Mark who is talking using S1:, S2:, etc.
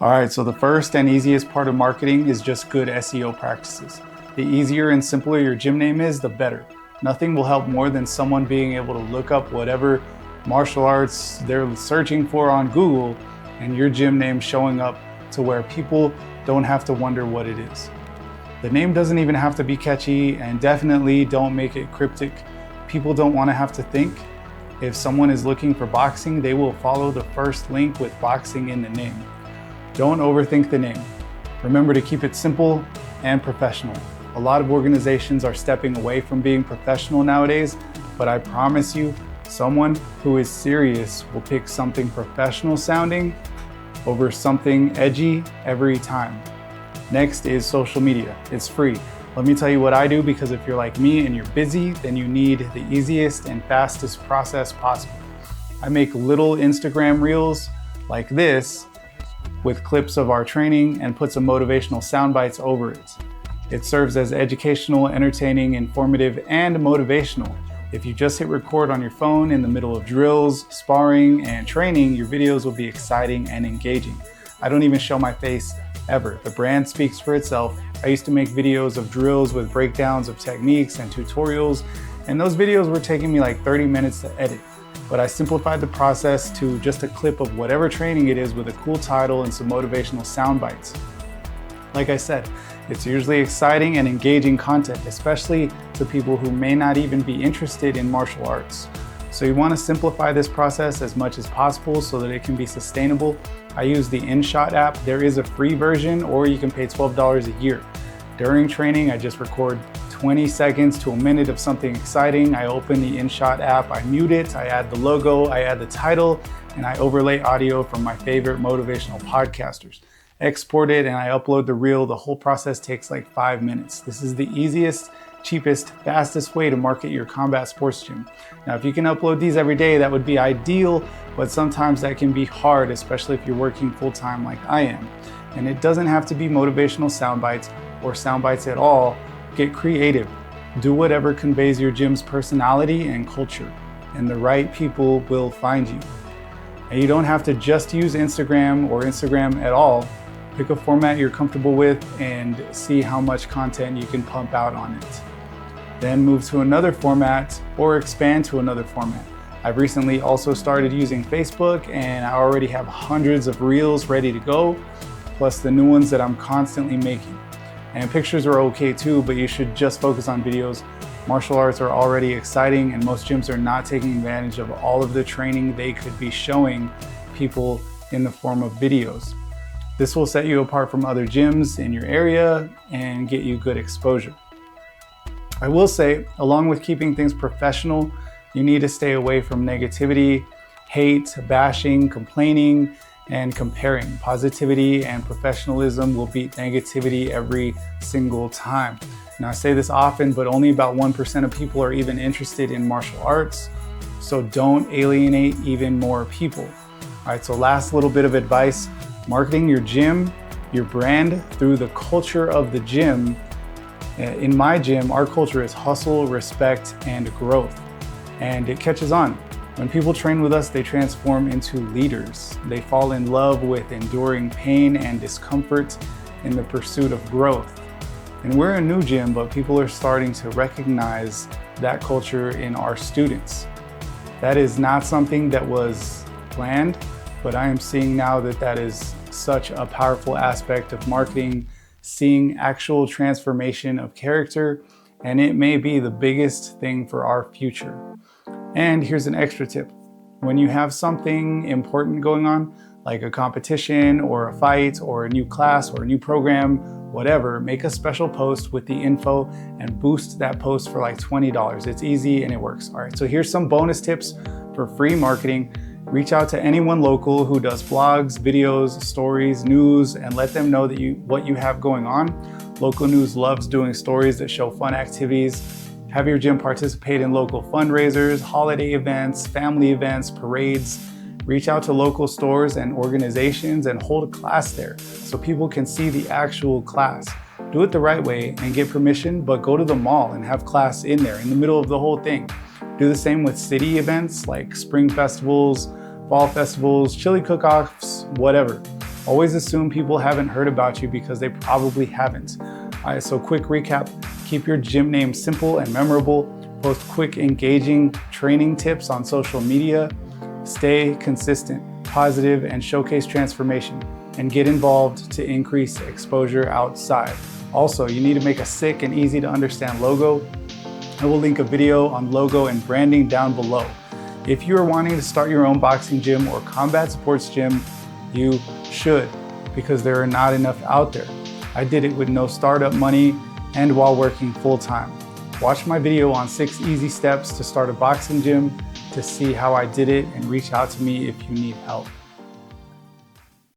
S1: All right, so the first and easiest part of marketing is just good SEO practices. The easier and simpler your gym name is, the better. Nothing will help more than someone being able to look up whatever martial arts they're searching for on Google and your gym name showing up to where people don't have to wonder what it is. The name doesn't even have to be catchy, and definitely don't make it cryptic. People don't want to have to think. If someone is looking for boxing, they will follow the first link with boxing in the name. Don't overthink the name. Remember to keep it simple and professional. A lot of organizations are stepping away from being professional nowadays, but I promise you, someone who is serious will pick something professional sounding over something edgy every time. Next is social media. It's free. Let me tell you what I do, because if you're like me and you're busy, then you need the easiest and fastest process possible. I make little Instagram reels like this with clips of our training and put some motivational sound bites over it. It serves as educational, entertaining, informative, and motivational. If you just hit record on your phone in the middle of drills, sparring, and training, your videos will be exciting and engaging. I don't even show my face ever. The brand speaks for itself. I used to make videos of drills with breakdowns of techniques and tutorials, and those videos were taking me like 30 minutes to edit. But I simplified the process to just a clip of whatever training it is with a cool title and some motivational sound bites. Like I said, it's usually exciting and engaging content, especially to people who may not even be interested in martial arts. So you want to simplify this process as much as possible so that it can be sustainable. I use the InShot app. There is a free version, or you can pay $12 a year. During training, I just record 20 seconds to a minute of something exciting. I open the InShot app, I mute it, I add the logo, I add the title, and I overlay audio from my favorite motivational podcasters. Export it and I upload the reel. The whole process takes like 5 minutes. This is the easiest, cheapest, fastest way to market your combat sports gym. Now, if you can upload these every day, that would be ideal, but sometimes that can be hard, especially if you're working full-time like I am. And it doesn't have to be motivational sound bites or sound bites at all. Get creative. Do whatever conveys your gym's personality and culture, and the right people will find you. And you don't have to just use Instagram or Instagram at all. Pick a format you're comfortable with and see how much content you can pump out on it. Then move to another format or expand to another format. I've recently also started using Facebook, and I already have hundreds of reels ready to go, plus the new ones that I'm constantly making. And pictures are okay too, but you should just focus on videos. Martial arts are already exciting, and most gyms are not taking advantage of all of the training they could be showing people in the form of videos. This will set you apart from other gyms in your area and get you good exposure. I will say, along with keeping things professional, you need to stay away from negativity, hate, bashing, complaining, and comparing. Positivity and professionalism will beat negativity every single time. Now, I say this often, but only about 1% of people are even interested in martial arts, so don't alienate even more people. All right, so last little bit of advice: marketing your gym, your brand through the culture of the gym. In my gym, our culture is hustle, respect, and growth, and it catches on. When people train with us, they transform into leaders. They fall in love with enduring pain and discomfort in the pursuit of growth. And we're a new gym, but people are starting to recognize that culture in our students. That is not something that was planned, but I am seeing now that that is such a powerful aspect of marketing, seeing actual transformation of character, and it may be the biggest thing for our future. And here's an extra tip. When you have something important going on, like a competition or a fight or a new class or a new program, whatever, make a special post with the info and boost that post for like $20. It's easy and it works. All right, so here's some bonus tips for free marketing. Reach out to anyone local who does blogs, videos, stories, news, and let them know that what you have going on. Local news loves doing stories that show fun activities. Have your gym participate in local fundraisers, holiday events, family events, parades. Reach out to local stores and organizations and hold a class there so people can see the actual class. Do it the right way and get permission, but go to the mall and have class in there in the middle of the whole thing. Do the same with city events like spring festivals, fall festivals, chili cook-offs, whatever. Always assume people haven't heard about you because they probably haven't. So quick recap, keep your gym name simple and memorable, post quick, engaging training tips on social media, stay consistent, positive, and showcase transformation, and get involved to increase exposure outside. Also, you need to make a sick and easy to understand logo. I will link a video on logo and branding down below. If you are wanting to start your own boxing gym or combat sports gym, you should, because there are not enough out there. I did it with no startup money and while working full-time. Watch my video on 6 easy steps to start a boxing gym to see how I did it, and reach out to me if you need help.